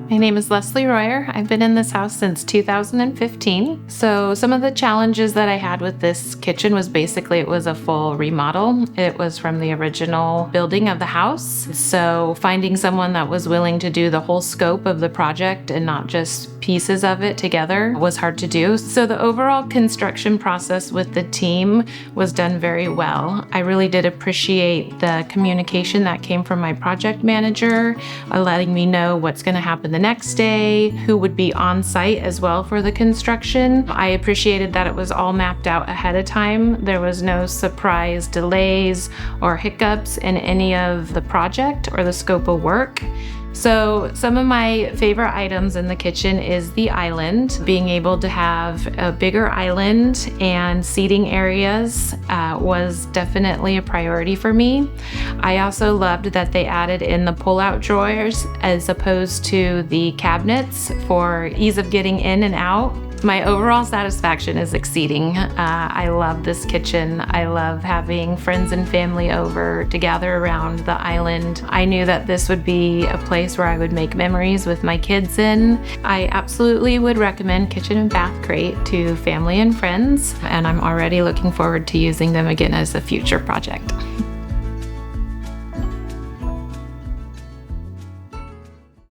My name is Leslie Royer. I've been in this house since 2015. So some of the challenges that I had with this kitchen was basically it was a full remodel. It was from the original building of the house. So finding someone that was willing to do the whole scope of the project and not just pieces of it together was hard to do. So the overall construction process with the team was done very well. I really did appreciate the communication that came from my project manager, letting me know what's going to happen the next day, who would be on site as well for the construction. I appreciated that it was all mapped out ahead of time. There was no surprise delays or hiccups in any of the project or the scope of work. So some of my favorite items in the kitchen is the island. Being able to have a bigger island and seating areas was definitely a priority for me. I also loved that they added in the pull-out drawers as opposed to the cabinets for ease of getting in and out. My overall satisfaction is exceeding. I love this kitchen. I love having friends and family over to gather around the island. I knew that this would be a place where I would make memories with my kids in. I absolutely would recommend Kitchen and Bath Crate to family and friends, and I'm already looking forward to using them again as a future project.